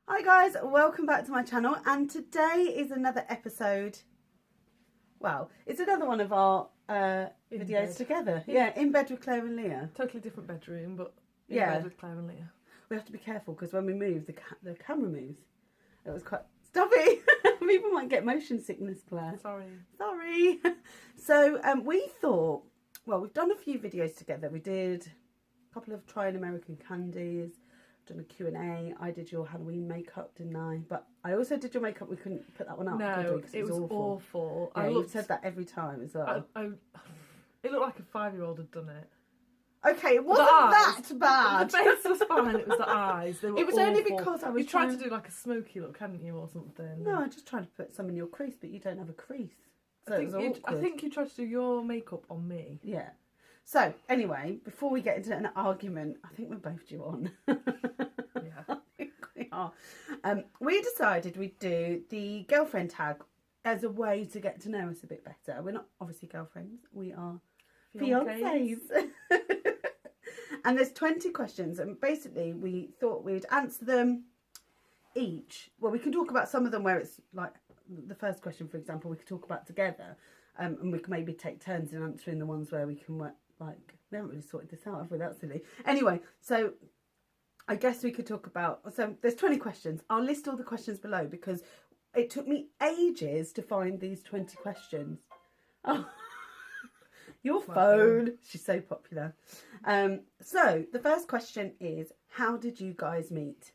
Hi guys, welcome back to my channel, and today is another episode. Well, it's another one of our videos together. Yeah, in bed with Claire and Leah. Totally different bedroom, but in bed with Claire and Leah. We have to be careful because when we move, the camera moves. It was quite... Stop it! People might get motion sickness, Claire. Sorry. So we thought, well, we've done a few videos together. We did a couple of trying American candies, done a Q&A. I did your Halloween makeup, didn't I? But I also did your makeup. We couldn't put that one up. No, it was awful. Yeah, you've said that every time as well. It looked like a 5-year-old had done it. Okay, it wasn't that bad. The face was fine. It was the eyes. They were it was awful. only because I was You tried to do like a smoky look, hadn't you, or something? No, I just tried to put some in your crease, but you don't have a crease. So I think you tried to do your makeup on me. Yeah. So, anyway, before we get into an argument, I think we're both due on. Yeah. I think we are. We decided we'd do the girlfriend tag as a way to get to know us a bit better. We're not obviously girlfriends. We are fiancés. And there's 20 questions. And basically, we thought we'd answer them each. Well, we can talk about some of them where it's like the first question, for example, we could talk about together. And we can maybe take turns in answering the ones where we can work. Like, we haven't really sorted this out, have we? That's silly. Anyway, so I guess we could talk about... So there's 20 questions. I'll list all the questions below because it took me ages to find these 20 questions. Oh, your phone. She's so popular. So the first question is, how did you guys meet?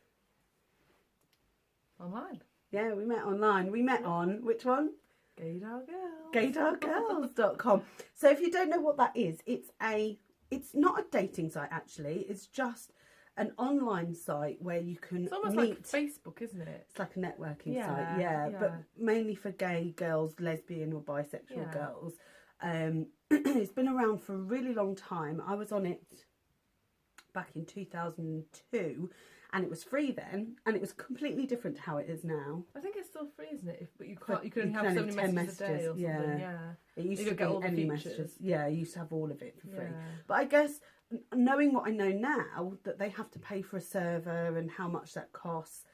Online. Yeah, we met online. We met on... Which one? Gaydargirls.com. So if you don't know what that is, it's not a dating site actually. It's just an online site where you can It's almost meet. like Facebook, isn't it? It's like a networking site, yeah, but mainly for gay girls, lesbian or bisexual girls. It's been around for a really long time. I was on it back in 2002. And it was free then, and it was completely different to how it is now. I think it's still free, isn't it? But you can't. You can only have so many messages a day or something. Yeah. It used to get all be the any features. messages. Yeah, you used to have all of it for free. But I guess knowing what I know now, that they have to pay for a server and how much that costs,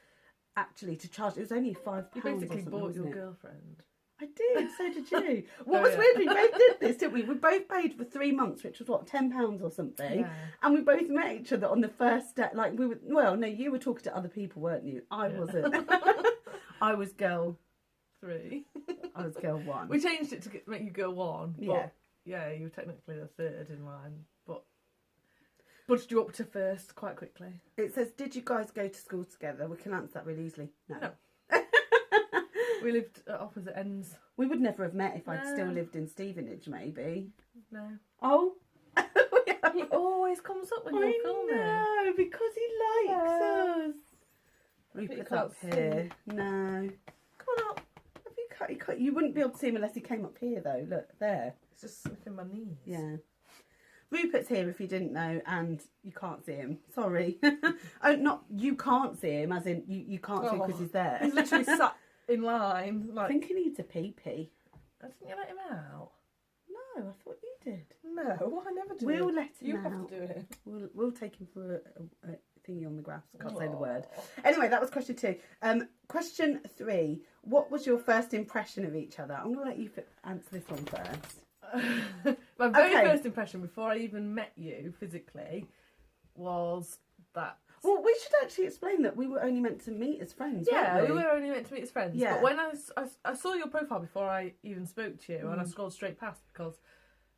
actually to charge. It was only £5. You basically bought your girlfriend. I did, so did you. What was weird, we both did this, didn't we? We both paid for 3 months, which was what, £10 or something. Yeah. And we both met each other on the first day. Like we were, well, no, you were talking to other people, weren't you? I wasn't. I was girl 3. I was girl 1. We changed it to make you girl 1. But yeah. Yeah, you were technically the 3rd in line, but budged you up to 1st quite quickly. It says, did you guys go to school together? We can answer that really easily. No. We lived at opposite ends. We would never have met if I'd still lived in Stevenage, maybe. No. Oh? He always comes up when you're filming. No, because he likes us. Rupert's up here. No. Come on up. You wouldn't be able to see him unless he came up here, though. Look, there. It's just sniffing my knees. Yeah. Rupert's here if you didn't know, and you can't see him. Sorry. Oh, not you can't see him, as in you can't see him because he's there. He's literally sat in line. Like, I think he needs a pee-pee. Didn't you let him out? No, I thought you did. No, I never do. We'll let him out. You have to do it. We'll take him for a thingy on the grass. Can't say the word. Anyway, that was question 2. Question 3. What was your first impression of each other? I'm going to let you answer this one first. My very first impression before I even met you physically was that... Well, we should actually explain that we were only meant to meet as friends, yeah, weren't we were only meant to meet as friends. Yeah. But when I saw your profile before I even spoke to you, and I scrolled straight past because,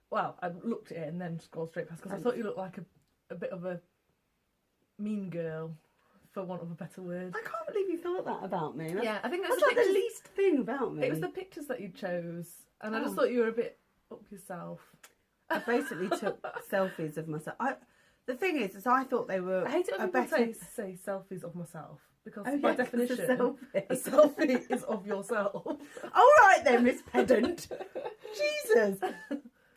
well, I looked at it and then scrolled straight past because I thought you looked like a bit of a mean girl, for want of a better word. I can't believe you thought that about me. I think that's like the least thing about me. It was the pictures that you chose, and I just thought you were a bit up yourself. I basically took selfies of myself. The thing is I thought they were. I hate it when people say selfies of myself because by definition, a selfie is of yourself. All right then, Miss Pedant. Jesus.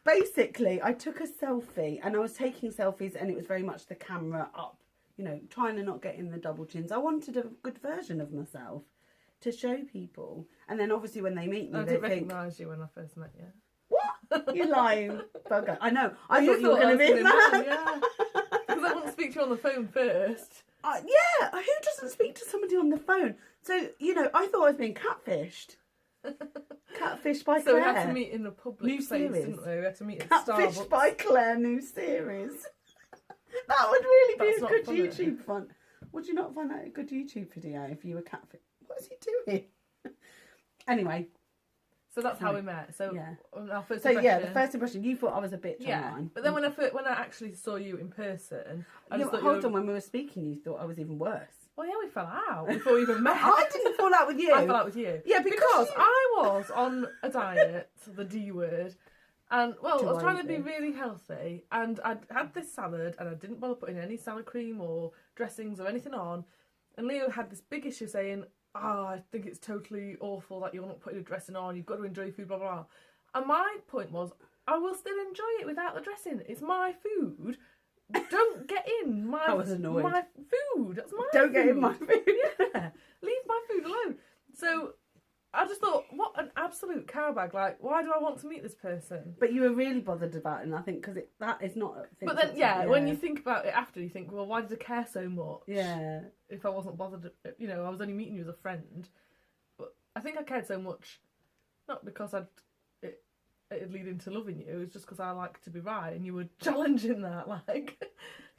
Basically, I took a selfie and I was taking selfies, and it was very much the camera up, you know, trying to not get in the double chins. I wanted a good version of myself to show people, and then obviously when they meet me, I didn't recognise you when I first met you. What? You're lying, bugger. I know. I thought you were going to be a man. Yeah. Because I wouldn't speak to you on the phone first. Yeah, who doesn't speak to somebody on the phone? So, you know, I thought I was being catfished. Catfished by Claire. So we had to meet in a public New place, series. didn't we? We had to meet at Catfished Starbucks. by Claire, new series. That would really be That's a not good funny. YouTube fun. Would you not find that a good YouTube video if you were catfished? What is he doing? Anyway. So that's how we met. So Yeah. our first So impression, yeah, the first impression, you thought I was a bitch yeah. online. But then when I actually saw you in person, I Yeah, just but thought hold on, when we were speaking, you thought I was even worse. well, yeah, we fell out before we even met. I didn't fall out with you. I fell out with you. Yeah, Because I was on a diet, the D word, and well, I was trying to be Diet. really healthy, and I'd had this salad, and I didn't bother putting any salad cream or dressings or anything on, and Leo had this big issue saying, I think it's totally awful that you're not putting a dressing on, you've got to enjoy food, blah, blah, blah. And my point was, I will still enjoy it without the dressing. It's my food. Don't get in my, I was annoyed. my food. That's my Don't food. get in my food. Yeah, leave my food alone. So I just thought, what an absolute cowbag. Like, why do I want to meet this person? But you were really bothered about it, and I think because that is not a thing. But then, yeah, when you think about it after, you think, well, why did I care so much? Yeah. If I wasn't bothered, you know, I was only meeting you as a friend. But I think I cared so much, not because it'd lead into loving you, it's just because I like to be right, and you were challenging that, like,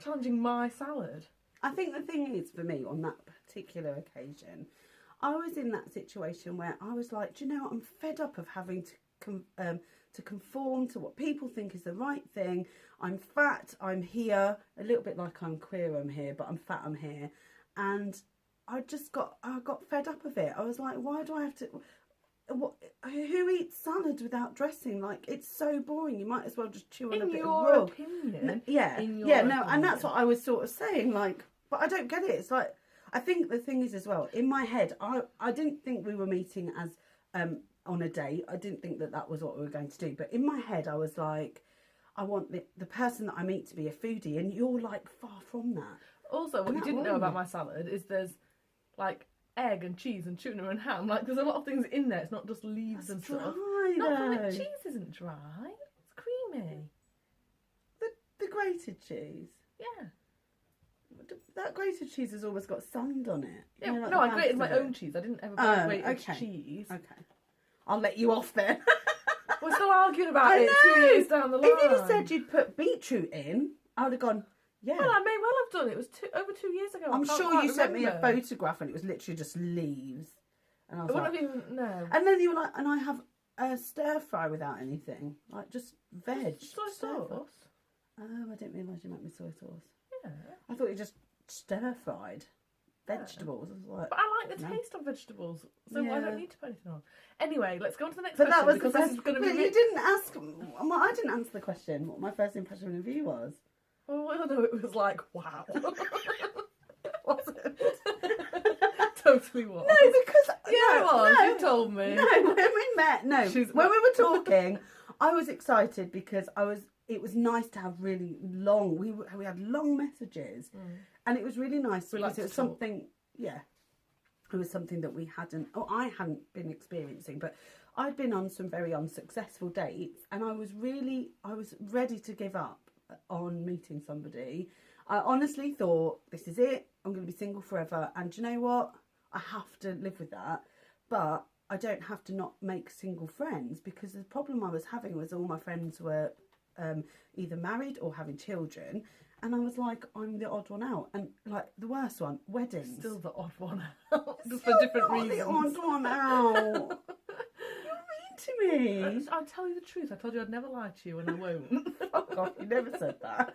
challenging my salad. I think the thing is, for me, on that particular occasion, I was in that situation where I was like, do you know what? I'm fed up of having to conform to what people think is the right thing. I'm fat, I'm here, a little bit like I'm queer, I'm here, but I'm fat, I'm here. And I got fed up of it. I was like, why do I have to... who eats salad without dressing? Like, it's so boring. You might as well just chew on a bit of rug. Opinion, yeah, in your yeah, opinion. no, and that's what I was sort of saying. Like, but I don't get it. It's like, I think the thing is as well, in my head, I didn't think we were meeting as on a date. I didn't think that was what we were going to do. But in my head, I was like, I want the person that I meet to be a foodie, and you're like far from that. Also, what you didn't know about my salad is there's like egg and cheese and tuna and ham. Like, there's a lot of things in there. It's not just leaves and Dry, stuff. though. Not for cheese isn't dry. It's creamy. The grated cheese. Yeah. That grated cheese has almost got sand on it. Yeah. You know, like No, the I grated back my of it. own cheese. I didn't ever buy grated okay. cheese. Okay. I'll let you off then. We're still arguing about I it know. 2 years down the line. If you'd have said you'd put beetroot in, I would have gone, yeah. Well, I may well have done it. It was over 2 years ago. I'm I can't sure quite you sent me a remember. photograph and it was literally just leaves. And I I was wouldn't like, have even, no. and then you were like, and I have a stir fry without anything. Like, just veg. Soy stir fry. sauce? Oh, I didn't realise you meant with soy sauce. Yeah. I thought you just stir fried vegetables. I was like, But I like the no. taste of vegetables, so I Yeah. don't need to put anything on. Anyway, let's go on to the next But question. that was the because this first. is going to But be... you didn't ask. Well, I didn't answer the question. What my first impression of you was. Oh, I know, it was like, wow. Was it? Totally was. No, because Yeah, it was. No, You told me. No, when we met, no, She's- when we were talking, I was excited because it was nice to have really long. We had long messages, and it was really nice We because like it was to talk. something. Yeah, it was something that we hadn't. Oh, I hadn't been experiencing, but I'd been on some very unsuccessful dates, and I was ready to give up on meeting somebody. I honestly thought, this is it. I'm going to be single forever, and do you know what? I have to live with that, but I don't have to not make single friends, because the problem I was having was all my friends were either married or having children, and I was like, I'm the odd one out. And like the worst one, weddings. Still the odd one out. Just for different Not reasons. the odd one out. You're mean to me. I'll tell you the truth. I told you I'd never lie to you, and I won't. Oh God, you never said that.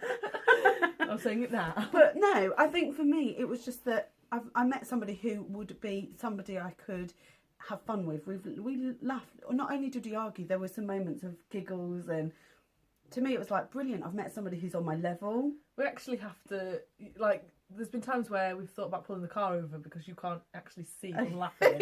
I'm saying it now. But no, I think for me it was just that I met somebody who would be somebody I could have fun with. We laughed. Not only did we argue, there were some moments of giggles, and to me it was like brilliant. I've met somebody who's on my level. We actually have to, like, there's been times where we've thought about pulling the car over because you can't actually see I'm laughing.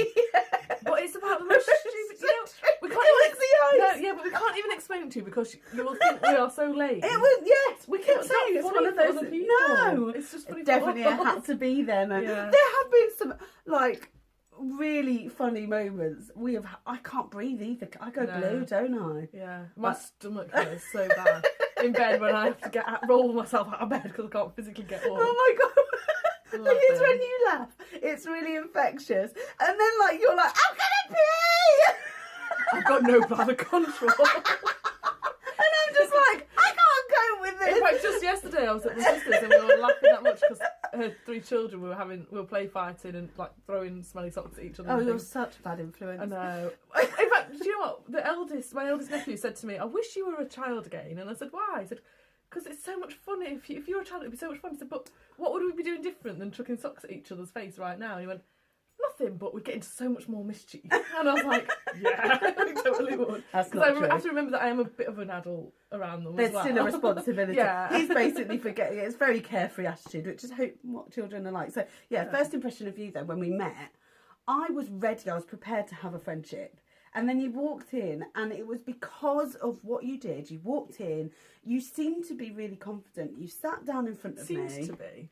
But it's about the most stupid, you know, we can't No, but we can't even explain it to you because you will think we are so lame. It was, yes, we kept It's saying not it's one funny of for those. other people. No, It's just funny it for definitely us. had to be them. And Yeah. there have been some like really funny moments. I can't breathe either. I go No. blue, don't I? Yeah, my stomach hurts so bad in bed when I have to roll myself out of bed because I can't physically get up. Oh my God. thing is, when you laugh, it's really infectious. And then, like, you're like, I'm gonna pee! I've got no bladder control. And I'm just like, I can't cope with this. In fact, just yesterday I was at my sister's and we were laughing that much because her 3 children we were play fighting and like throwing smelly socks at each other. Oh, you're such a bad influence. I know. In fact, do you know what? My eldest nephew said to me, I wish you were a child again. And I said, why? He said, because it's so much fun. If you were a child, it'd be so much fun. I said, but what would we be doing different than chucking socks at each other's face right now? And he went, nothing, but we'd get into so much more mischief. And I was like, yeah, we totally would. Because I have to remember that I am a bit of an adult around them. There's as well. still a responsibility. Yeah. He's basically forgetting it. It's a very carefree attitude, which is what children are like. So, yeah, first impression of you then, when we met, I was ready, I was prepared to have a friendship. And then you walked in, and it was because of what you did. You walked in, you seemed to be really confident. You sat down in front of me. Seems to be.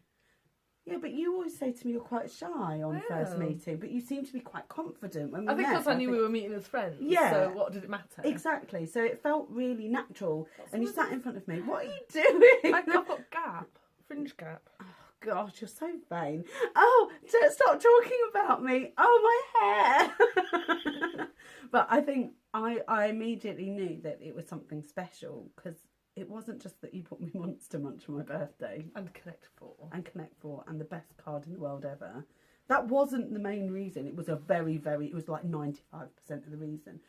Yeah, but you always say to me you're quite shy on first meeting, but you seem to be quite confident when we met. I think because I knew we were meeting as friends. Yeah. So what did it matter? Exactly. So it felt really natural. And you sat in front of me. What are you doing? I've got gap. Fringe gap. Oh, gosh, you're so vain. Oh, stop talking about me. Oh, my hair. But I think I immediately knew that it was something special because it wasn't just that you put me Monster Munch for my birthday. And Connect 4. And the best card in the world ever. That wasn't the main reason. It was it was like 95% of the reason.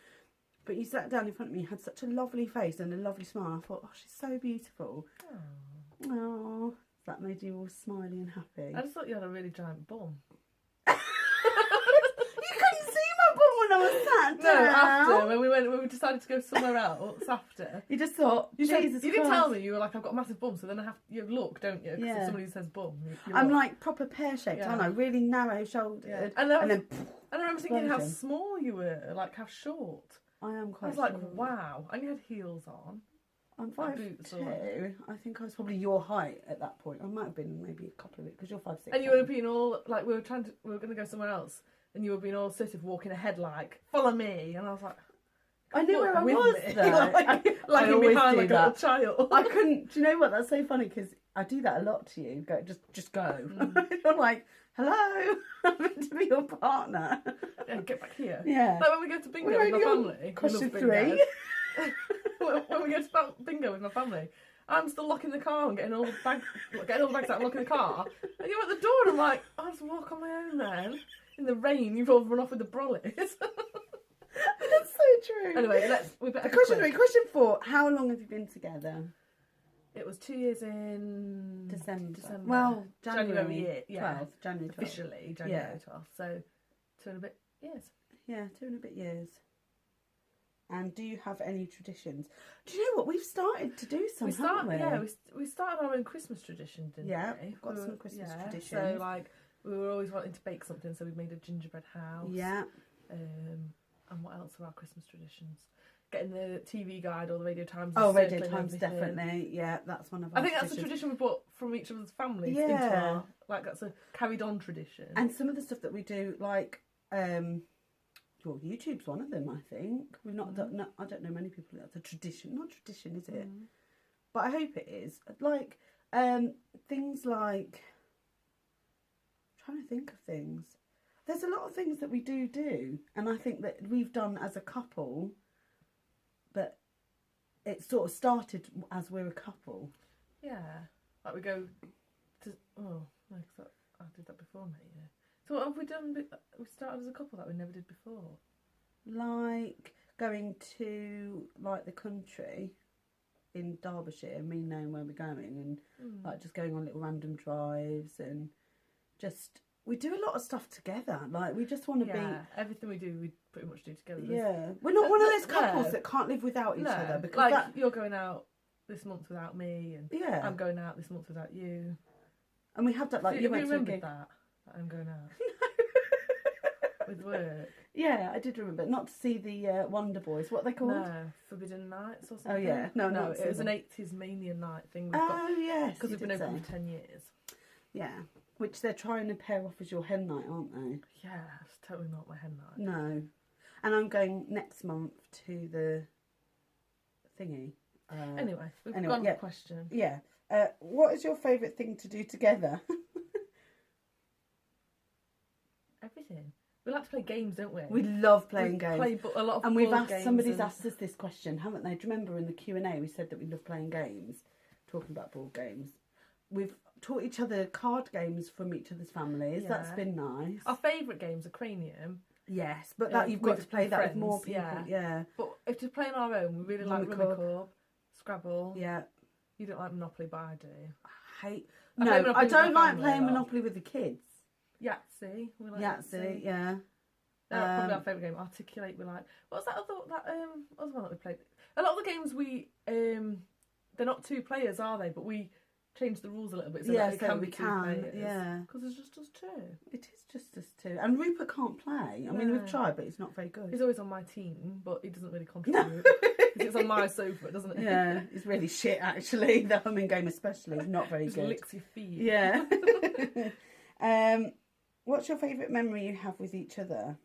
But you sat down in front of me, you had such a lovely face and a lovely smile. I thought, oh, she's so beautiful. Oh, that made you all smiley and happy. I just thought you had a really giant bum. When I was sat down. No, after when we decided to go somewhere else after. You just thought, you Jesus didn't Christ. tell me. You were like, I've got a massive bum, so then you look, don't you? Because if somebody says bum, you I'm look. like proper pear-shaped, aren't I? Really narrow-shouldered. Yeah. And then I remember thinking how small you were, like how short. I am quite I was like, short. wow. And you had heels on. I'm 5'2". I think I was probably your height at that point. I might have been maybe a couple of it because you're 5'6". And you would have been all like we were going to go somewhere else. And you were being all sort of walking ahead like, follow me. And I was like, I knew where I was though. like I behind like that. a little child. I couldn't, do you know what, that's so funny because I do that a lot to you. Go, just go. You're like, hello, I'm meant to be your partner. Yeah, get back here. Yeah. Like when we go to bingo with my family. Question 3. When we go to bingo with my family, I'm still locking the car and getting all the bags out and locking the car. And you're at the door and I'm like, I'll just walk on my own then. In the rain, you've all run off with the brollies. That's so true. Anyway, we better. Question 4. How long have you been together? It was 2 years in December. December. Well, January 12th. January 12th. Officially, January 12th. So 2 and a bit years. Yeah, 2 and a bit years. And do you have any traditions? Do you know what? We've started to do some, haven't we? Yeah, we started our own Christmas tradition, didn't we? Yeah, we've got some Christmas traditions. So, like, we were always wanting to bake something, so we made a gingerbread house. Yeah. And what else are our Christmas traditions? Getting the TV guide or the Radio Times. Oh, Radio Times, definitely. Yeah, that's one of our I think that's a tradition we brought from each other's families into our, like, that's a carried on tradition. And some of the stuff that we do, like, well, YouTube's one of them, I think. We've not done, I don't know many people, that's a tradition. Not tradition, is it? But I hope it is. Like, things like, I'm trying to think of things. There's a lot of things that we do, and I think that we've done as a couple, but it sort of started as we're a couple. Yeah. Like we go to, oh, no, because I did that before, mate, yeah. So what have we done? We started as a couple that we never did before. Like going to like the country in Derbyshire, me knowing where we're going, and like just going on little random drives, and just we do a lot of stuff together. Like we just want to be. Everything we do, we pretty much do together. Yeah, we're not one of those couples that can't live without each other. Because like you're going out this month without me, and I'm going out this month without you. And we have that like you went to a gig. That I'm going out. With work. Yeah, I did remember. Not to see the Wonder Boys. What are they called? No, Forbidden Nights or something. Oh yeah, no, it was an 80s mania night thing. We've got, yes, because we've been open for 10 years. Yeah, which they're trying to pair off as your hen night, aren't they? Yeah, it's totally not my hen night. No, and I'm going next month to the thingy. Anyway, we've got a question. Yeah, what is your favourite thing to do together? everything. We like to play games, don't we? We love playing games. Play a lot of and we've board asked, games somebody's asked us this question, haven't they? Do you remember in the Q&A we said that we love playing games, talking about board games. We've taught each other card games from each other's families. Yeah. That's been nice. Our favourite games are Cranium. Yes, but that you've got to play that friends, with more people. Yeah. But if to play on our own, we really like Rummikub, Scrabble. Yeah. You don't like Monopoly, but I do. I don't like playing Monopoly with the kids. Yahtzee. We like Yahtzee, yeah. That's probably our favourite game. Articulate, we like. What was that other one that we played? A lot of the games they're not 2 players, are they? But we changed the rules a little bit so that it can be 2 players. Yeah. Because it's just us 2. It is just us 2. And Rupert can't play. I mean, we've tried, but he's not very good. He's always on my team, but he doesn't really contribute. He sits on my sofa, doesn't he? Yeah, he's really shit, actually. The humming game especially is not very Just good. licks your feet. Yeah. What's your favourite memory you have with each other?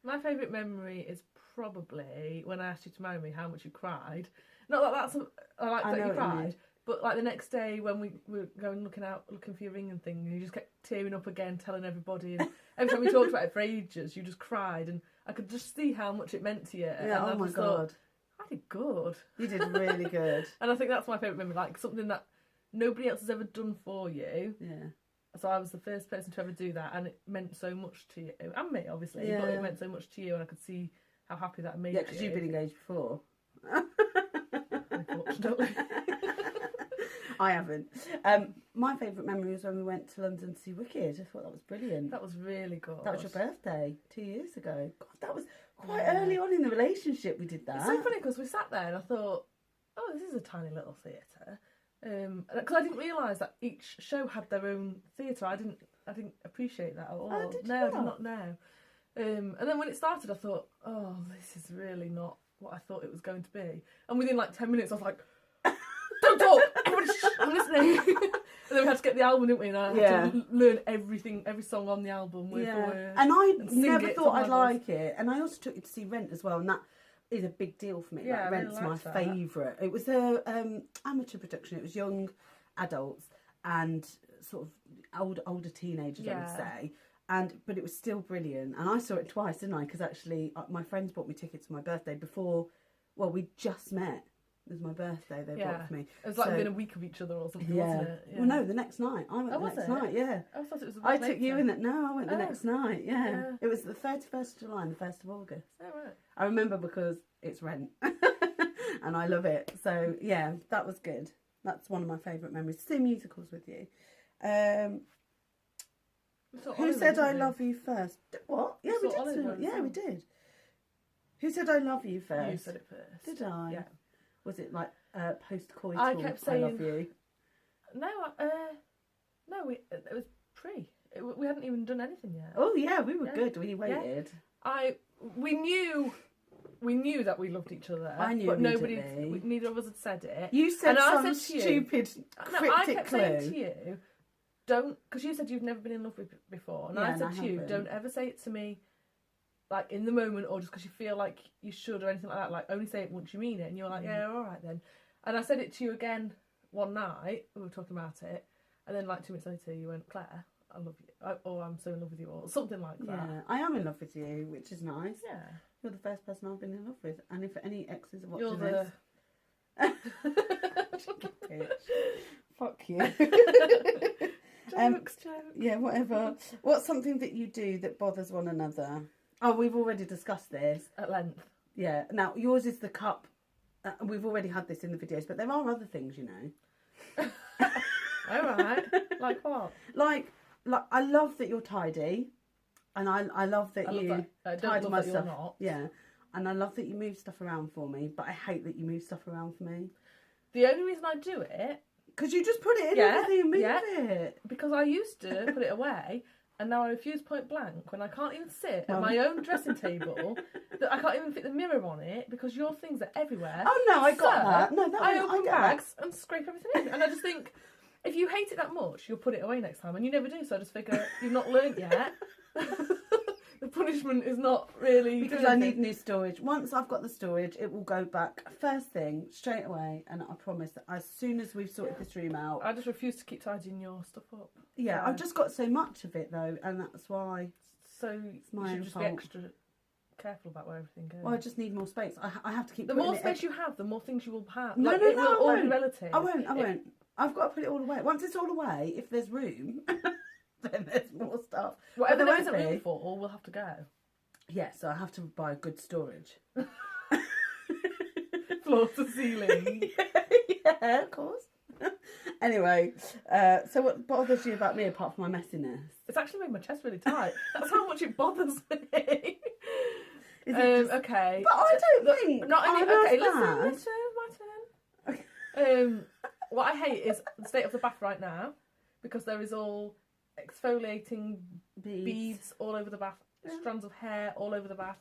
My favourite memory is probably when I asked you to marry me, how much you cried. Not that I like that you cried, but like the next day when we were going looking for your ring and thing, and you just kept tearing up again, telling everybody, and every time we talked about it for ages, you just cried, and I could just see how much it meant to you. Yeah, and oh my God. I did good. You did really good. And I think that's my favourite memory, like something that nobody else has ever done for you. Yeah. So I was the first person to ever do that, and it meant so much to you, and me obviously, but it meant so much to you, and I could see how happy that made you. Yeah, because you've been engaged before. Unfortunately. I haven't. My favourite memory was when we went to London to see Wicked. I thought that was brilliant. That was really good. That was your birthday 2 years ago. God, that was quite early on in the relationship we did that. It's so funny because we sat there and I thought, oh, this is a tiny little theatre. Because I didn't realise that each show had their own theatre. I didn't appreciate that at all. I did not know. And then when it started, I thought, oh, this is really not what I thought it was going to be. And within like 10 minutes, I was like, don't talk, everybody, I'm listening. And then we had to get the album, didn't we? And I had to learn every song on the album word for word. And I never thought I'd like it. And I also took you to see Rent as well, and that is a big deal for me. Yeah, like, Rent's my favourite. It was a amateur production. It was young adults and sort of older teenagers, I would say. But it was still brilliant. And I saw it twice, didn't I? Because actually, my friends bought me tickets for my birthday before. Well, we just met. It was my birthday. They bought it for me. It was like within a week of each other or something, wasn't it? Yeah. Well, no, the next night. I went the next night. Yeah. I thought it was. I took you in that. No, I went the next night. Yeah. It was the 31st of July and the 1st of August. Oh right. I remember because it's Rent, and I love it. So yeah, that was good. That's one of my favourite memories. See musicals with you. Who said I love you first? What? Yeah, we did. Yeah, we did. Who said I love you first? You said it first. Did I? Yeah. Was it like post-coital? I kept saying I love you. No, it was pre. We hadn't even done anything yet. Oh yeah, we were good. We waited. Yeah. We knew that we loved each other. I knew, but neither of us had said it. You said and some stupid cryptic I kept clue. saying to you, don't, because you said you've never been in love with before, and I said to you, don't ever say it to me, like in the moment, or just because you feel like you should, or anything like that. Like only say it once you mean it, and you're like, yeah, all right then. And I said it to you again one night. We were talking about it, and then like 2 minutes later, you went, Claire, I love you, or I'm so in love with you, or something like that. Yeah, I am in love with you, which is nice. Yeah. You're the first person I've been in love with. And if any exes are watching You're this... Bitch. Fuck you. Jokes. Yeah, whatever. What's something that you do that bothers one another? Oh, we've already discussed this. At length. Yeah. Now, yours is the cup. We've already had this in the videos, but there are other things, you know. Alright. Like what? Like, I love that you're tidy. And I love that you tidy my stuff. Not. Yeah. And I love that you move stuff around for me, but I hate that you move stuff around for me. The only reason I do it... Because you just put it in everything and move it. Because I used to put it away, and now I refuse point blank when I can't even sit at my own dressing table, that I can't even fit the mirror on it, because your things are everywhere. Oh no, I got that. No, I open bags and scrape everything in. And I just think, if you hate it that much, you'll put it away next time, and you never do, so I just figure, you've not learnt yet. The punishment is not really... Because I need new storage. Once I've got the storage, it will go back first thing, straight away. And I promise that as soon as we've sorted this room out... I just refuse to keep tidying your stuff up. Yeah, So- I've just got so much of it though, and that's why. So my you own should just fault. be extra careful about where everything goes. Well, I just need more space. I have to keep. The putting more it space you have, the more things you will have. No, like, no, it no, will I all be won't. relative. I won't. I've got to put it all away. Once it's all away, if there's room, then there's more stuff. Whatever But there there isn't won't room be. for, all will have to go. Yeah, so I have to buy good storage. Floor to ceiling. Yeah, of course. Anyway, so what bothers you about me apart from my messiness? It's actually made my chest really tight. That's how much it bothers me. Is it just... Okay. But I don't think. Not only, I'm okay, as listen, bad. my turn. What I hate is the state of the bath right now, because there is all exfoliating beads all over the bath, strands of hair all over the bath,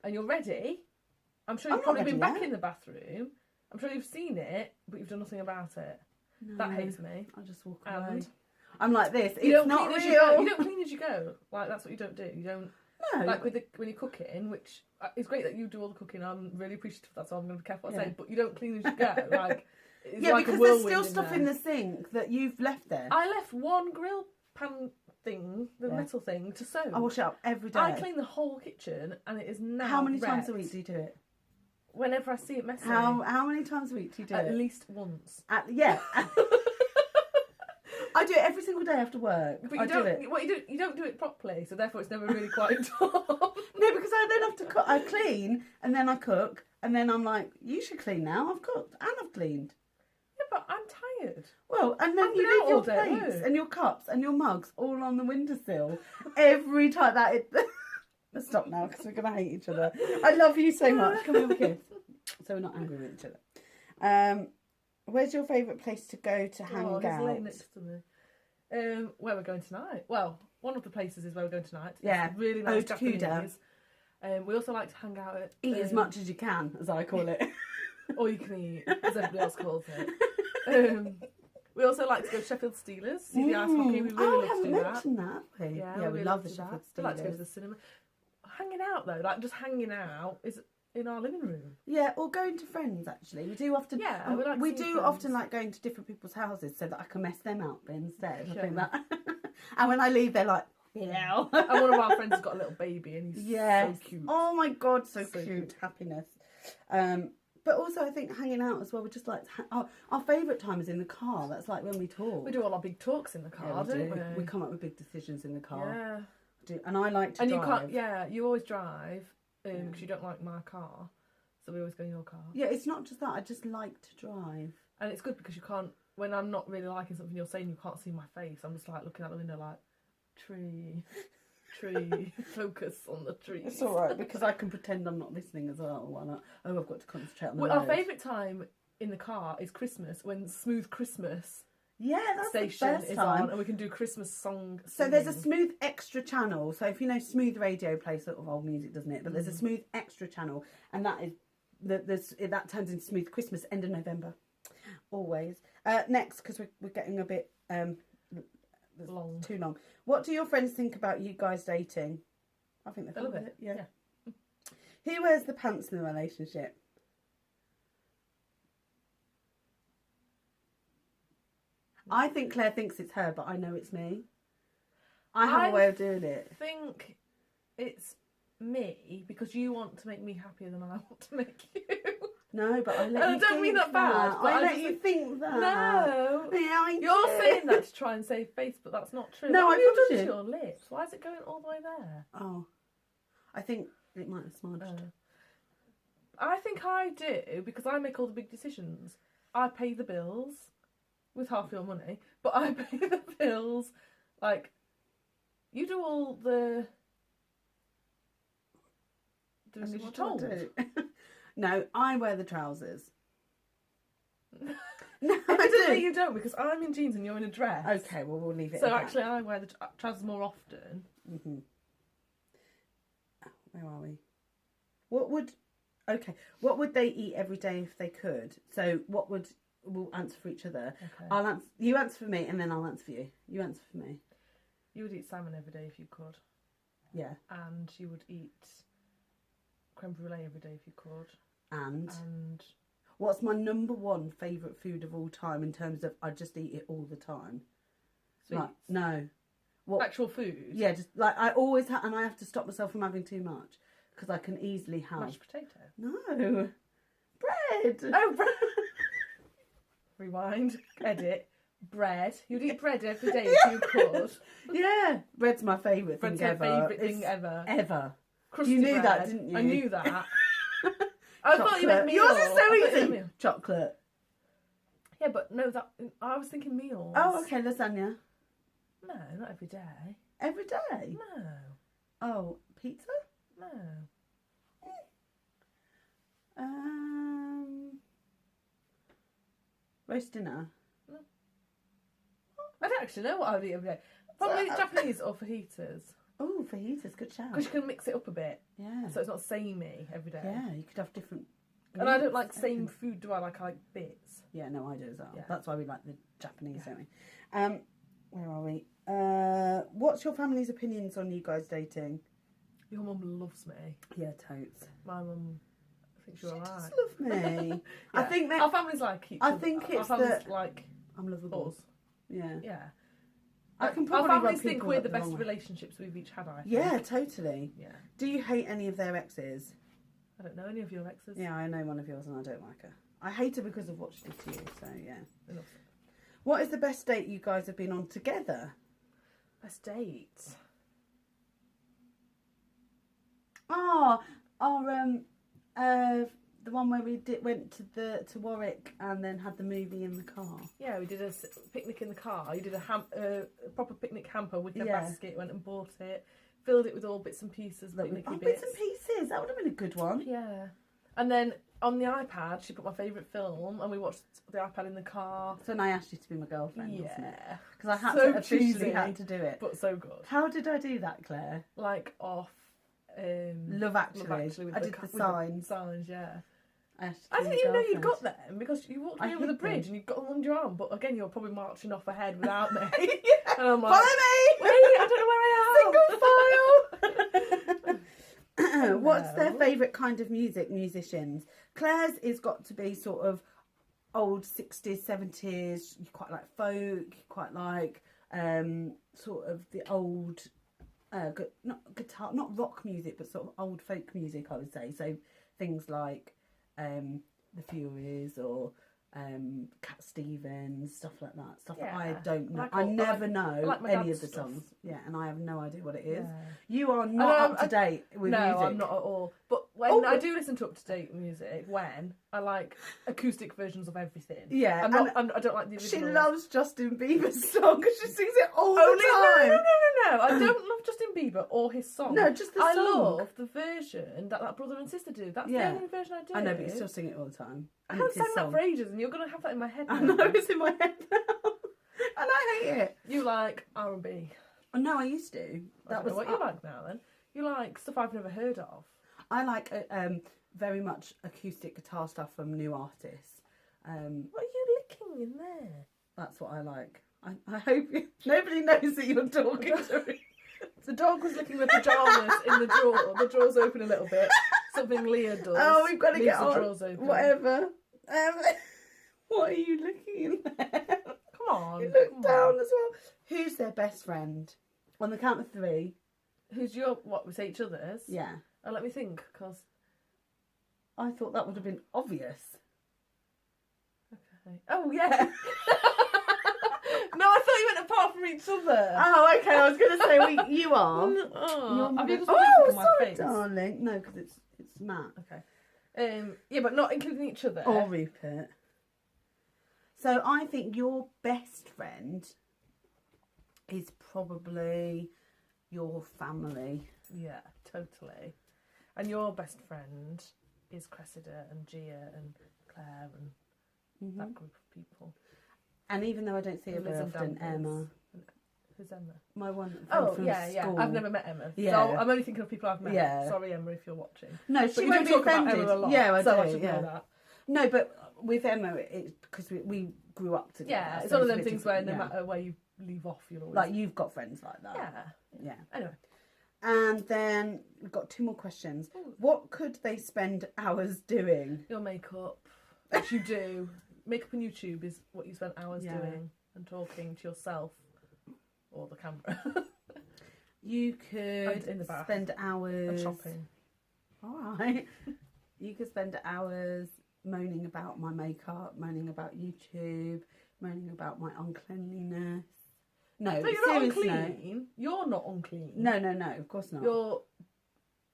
and you're ready. I'm sure you've probably been back in the bathroom. I'm sure you've seen it, but you've done nothing about it. No, That hates me. I just walk away. And I'm like this. It's you not clean as real. you go. You don't clean as you go. Like, that's what you don't do. You don't. No. Like when you're cooking, which it's great that you do all the cooking. I'm really appreciative of that, so I'm going to be careful what I say. But you don't clean as you go. Like, it's yeah, like because a there's whirlwind still stuff in there. the sink that you've left there. I left one grill pan thing, the metal thing, to soak. I wash it up every day. I clean the whole kitchen, and it is now. How many times a wrecked. week do you do it? Whenever I see it messy. How many times a week do you do At it? least once. Yeah. I do it every single day after work. But you I don't. do it. Well, you don't do it properly, so therefore it's never really quite done. No, because I then have to cook. I clean and then I cook and then I'm like, you should clean now. I've cooked and I've cleaned. Yeah, but I'm tired. Well, and then I've you been leave out your all day at plates work. and your cups and your mugs all on the windowsill every time that it... Let's stop now because we're going to hate each other. I love you so much. Come have a kiss. So we're not angry with each other. Where's your favourite place to go to hang He's out? laying next to me. Where we're going tonight? Well, one of the places is where we're going tonight. Yeah. It's really nice Otakuda. Japanese. We also like to hang out at... Eat as much as you can, as I call it. All you can eat, as everybody else calls it. We also like to go to Sheffield Steelers, see the ice hockey. We really love to do that. mentioned that. Have we? Yeah, we really love the to do Sheffield that. We like to go to Steelers. the cinema. Hanging out though, like just hanging out is in our living room. Yeah, or going to friends actually. We do often. Yeah, we like we seeing do friends. often like going to different people's houses so that I can mess them out instead. I Yeah. think that. And when I leave, they're like, yeah. And one of our friends has got a little baby and he's Yes. so cute. Oh my god, so So cute. Happiness. But also I think hanging out as well. We just like to our favourite time is in the car. That's like when we talk. We do all our big talks in the car, Yeah, we don't do. we? We come up with big decisions in the car. Yeah. Do. And I like to And drive. you can't, yeah, you always drive because you don't like my car. So we always go in your car. Yeah, it's not just that. I just like to drive. And it's good because you can't, when I'm not really liking something you're saying, you can't see my face. I'm just like looking out the window like, tree, focus on the trees. It's all right because I can pretend I'm not listening as well. Why not? Oh, I've got to concentrate on the Well, our road. favourite time in the car is Christmas, when Smooth Christmas Yeah, that's station the best is time. on, and we can do Christmas song. So there's a singing. Smooth Extra channel. So if you know Smooth Radio plays sort of old music, doesn't it? But there's a Smooth Extra channel, and that is that turns into Smooth Christmas end of November, always. Next, because we're getting a bit long. too long. What do your friends think about you guys dating? I think they love love it. Yeah. Yeah. Who wears the pants in the relationship? I think Claire thinks it's her, but I know it's me. I have a way of doing it. I think it's me because you want to make me happier than I want to make you. No, but I let And you I don't think mean that bad, but I I let just you think- think that. No. Yeah, I You're do. saying that to try and save face, but that's not true. No, What I have you promise done you. to your lips? Why is it going all the way there? Oh, I think it might have smudged. I think I do because I make all the big decisions. I pay the bills with half your money, but I pay the bills. Like, you do all the doing as you're What do I told. do? No, I wear the trousers. No, I Evidently do. you don't because I'm in jeans and you're in a dress. Okay, well we'll leave it. So at that. actually, I wear the trousers more often. Mhm. Where are we? What would they eat every day if they could? So we'll answer for each other. Okay. You answer for me and then I'll answer for you. You answer for me. You would eat salmon every day if you could, Yeah. and you would eat creme brulee every day if you could, And and what's my number one favourite food of all time in terms of I just eat it all the time? Sweets. Like, no. What? Actual food? Yeah, just like I always and I have to stop myself from having too much because I can easily have. Mashed potato? No. Bread. Oh, bread. Rewind. Edit. Bread. You'd eat bread every day if you could. Yeah. Bread's my favourite thing Bread's ever. my favourite thing ever. Ever. Crusty You knew bread. that, didn't you? I knew that. I thought you meant meal. Yours is so I thought you meant easy. meal. Chocolate. Yeah, but no, that I was thinking meals. Oh, okay, lasagna. No, not every day. Every day? No. Oh, pizza? No. Roast dinner. No. I don't actually know what I would eat every day. Probably Japanese or fajitas. Oh, fajitas, good shout. Because you can mix it up a bit. Yeah. So it's not samey every day. Yeah, you could have different. And I don't like same food, do I? Like, I like bits. Yeah, no, I do as well. Yeah. That's why we like the Japanese, don't we? Where are we? What's your family's opinions on you guys dating? Your mum loves me. Yeah, totes. My mum thinks you're alright. Just love me. Yeah. I think that our families like each other. I think it's our families that like I'm lovable. us. Yeah. Yeah. I can Our probably families rub think people we're up the best wrong way. relationships we've each had, I think. Yeah, totally. Yeah. Do you hate any of their exes? I don't know any of your exes. Yeah, I know one of yours and I don't like her. I hate her because of what she did to you, so yeah. Enough. What is the best date you guys have been on together? Best date? Oh, the one where we went to Warwick and then had the movie in the car. Yeah, we did a picnic in the car. You did a proper picnic hamper with a Yeah. basket, went and bought it, filled it with all bits and pieces, picnicky Bits and pieces. That would have been a good one. Yeah. And then on the iPad, she put my favourite film, and we watched the iPad in the car. So then I asked you to be my girlfriend, wasn't it? Yeah. Because I had So to officially cheesy, had to do it. But so good. How did I do that, Claire? Like off Love Actually. with I did the signs. Signs, yeah. I asked I you to didn't be even my know you'd got girlfriend. them because you walked I me over the hid bridge them. and you'd got them under your arm. But again, you're probably marching off ahead without me. Yeah. And I'm like, Follow me! wait, I don't know where I am. Single file. What's their No. favourite kind of musicians? Claire's is got to be sort of old 60s, 70s. You quite like folk. You quite like sort of the old, not guitar, not rock music, but sort of old folk music, I would say. So things like the Furies or Cat Stevens, stuff like that. Stuff that I Yeah. don't know. Like I all- never I know like my any dad's of the stuff. songs. Yeah, and I have no idea what it is. Yeah. You are not up to date with no, music. I'm not at all. But when Oh, I do listen to up-to-date music, I like acoustic versions of everything. Yeah, I don't like the She original. loves Justin Bieber's song because she sings it all Only, the time. no. I don't love Justin Bieber or his song. No, just the I song. love the version that brother and sister do. That's Yeah. the only version I do. I know, but you still sing it all the time. I And haven't it's his sang that song. for ages, and you're going to have that in my head I now. know, it's in my head now. And I hate it. You like R&B. Oh, no, I used to. I don't know what you like now, then. You like stuff I've never heard of. I like very much acoustic guitar stuff from new artists. What are you licking in there? That's what I like. I hope nobody knows that you're talking to me. The dog was licking the pyjamas in the drawer. The drawer's open a little bit. Something Leah does. Oh, we've got to Leaves get the on. drawers open. Whatever. What are you looking in there? Come on. You look come down on. as well. Who's their best friend? On the count of 3. Who's your, what, we say each other's? Yeah. Oh, let me think, because... I thought that would have been obvious. Okay. Oh, yeah. No, I thought you meant apart from each other. Oh, okay. I was going to say you are. Oh, have you just oh, put lipstick on my sorry, face? darling. No, because it's matte. Okay. Yeah, but not including each other. Or Rupert. So I think your best friend is probably your family. Yeah, totally. And your best friend is Cressida and Gia and Claire and that group of people. And even though I don't see her And very Liz and often, Dampers. Emma, Who's Emma? my one friend Oh, from yeah. school. I've never met Emma. Yeah. So I'm only thinking of people I've met. Yeah. Sorry, Emma, if you're watching. No, But she you won't do be talk about offended. Emma a lot. Yeah, I so do. I should Yeah. know that. No, but with Emma, it's because we grew up together. Yeah, it's so one of a them bit things where different, no yeah. matter where you leave off, you'll always... Like, you've got friends like that. Yeah. Yeah. Anyway. And then we've got 2 more questions. What could they spend hours doing? Your makeup, which you do. Makeup on YouTube is what you spend hours Yeah. doing and talking to yourself or the camera. You could in the bath. spend hours And shopping. All right. You could spend hours moaning about my makeup, moaning about YouTube, moaning about my uncleanliness. No, So you're not seriously, unclean. You're not unclean. No, of course not. You're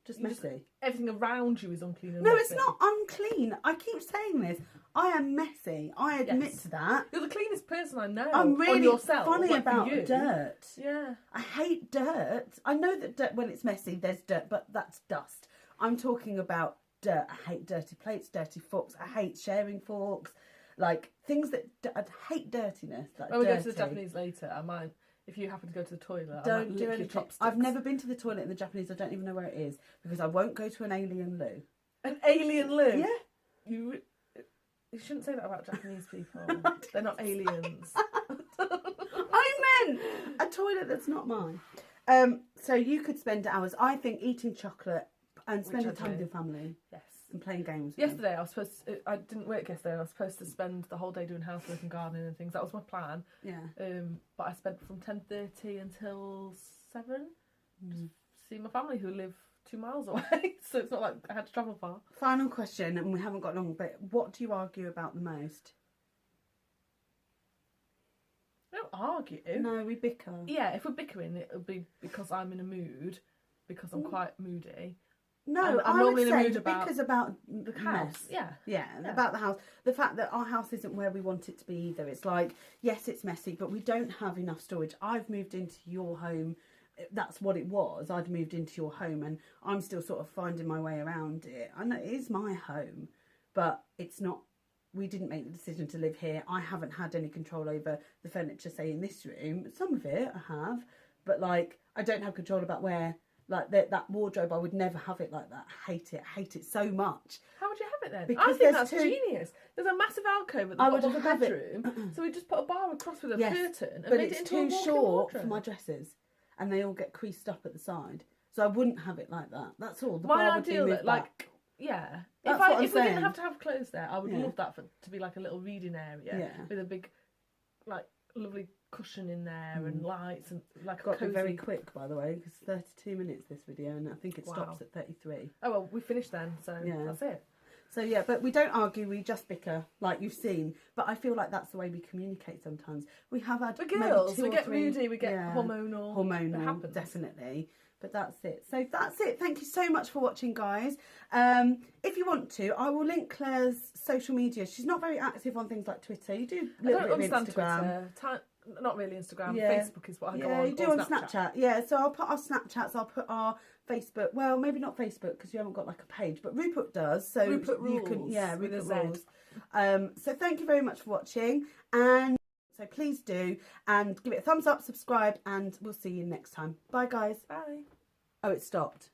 just messy. Everything around you is unclean and No, messy. it's not unclean. I keep saying this. I am messy. I admit to that. You're the cleanest person I know. I'm really on yourself, funny like about you. dirt. Yeah. I hate dirt. I know that dirt, when it's messy, there's dirt, but that's dust. I'm talking about dirt. I hate dirty plates, dirty forks. I hate sharing forks. Like, things that... I hate dirtiness. Like, when we go to the Japanese later, I might... If you happen to go to the toilet, don't do anything. chopsticks. I've never been to the toilet in the Japanese. I don't even know where it is because I won't go to an alien loo. An alien loo? Yeah. You shouldn't say that about Japanese people. They're not aliens. I meant a toilet that's not mine. So you could spend hours, I think, eating chocolate and spending time with your family. Yes. And playing games. Yesterday, I didn't work yesterday. I was supposed to spend the whole day doing housework and gardening and things. That was my plan. Yeah. But I spent from 10:30 until 7 just seeing my family who live 2 miles away. So it's not like I had to travel far. Final question, and we haven't got long, but what do you argue about the most? We don't argue. No, we bicker. Yeah, if we're bickering, it'll be because I'm in a mood, because I'm quite moody. No, I'm I normally would in a say mood about because about the house. mess. Yeah, about the house. The fact that our house isn't where we want it to be either. It's like, yes, it's messy, but we don't have enough storage. I've moved into your home. That's what it was. I'd moved into your home and I'm still sort of finding my way around it. I know it is my home, but it's not. We didn't make the decision to live here. I haven't had any control over the furniture, say, in this room. Some of it I have, but like I don't have control about where. Like that wardrobe, I would never have it like that. I hate it so much. How would you have it then? Because I think that's genius. There's a massive alcove at the bottom of the bedroom, so we just put a bar across with a curtain and but made it's it into too a walk-in short wardrobe. for my dresses, and they all get creased up at the side. So I wouldn't have it like that. That's all. The My bar would be ideal, moved like, back. yeah. That's If what I'm we didn't saying. have to have clothes there, I would love that to be like a little reading area with a big, like, lovely cushion in there and lights and like Got a cozy. to be very quick, by the way, because 32 minutes this video, and I think it stops at 33. Oh well, we finished then, so that's it. So yeah, but we don't argue, we just bicker, like you've seen. But I feel like that's the way we communicate sometimes. We have had We're girls, maybe we get 2 or 3, moody, we get hormonal. It happens. Definitely. But that's it. So that's it. Thank you so much for watching, guys. If you want to, I will link Claire's social media. She's not very active on things like Twitter. You do a little bit of Instagram. Twitter. Not really Instagram. Yeah. Facebook is what I go on. Yeah, you do on Snapchat. Yeah, so I'll put our Snapchats, I'll put our Facebook. Well, maybe not Facebook because you haven't got like a page, but Rupert does. So Rupert Rules. You can, yeah, With Rupert a Z. Rules. So thank you very much for watching, and so please do and give it a thumbs up, subscribe, and we'll see you next time. Bye, guys. Bye. Oh, it stopped.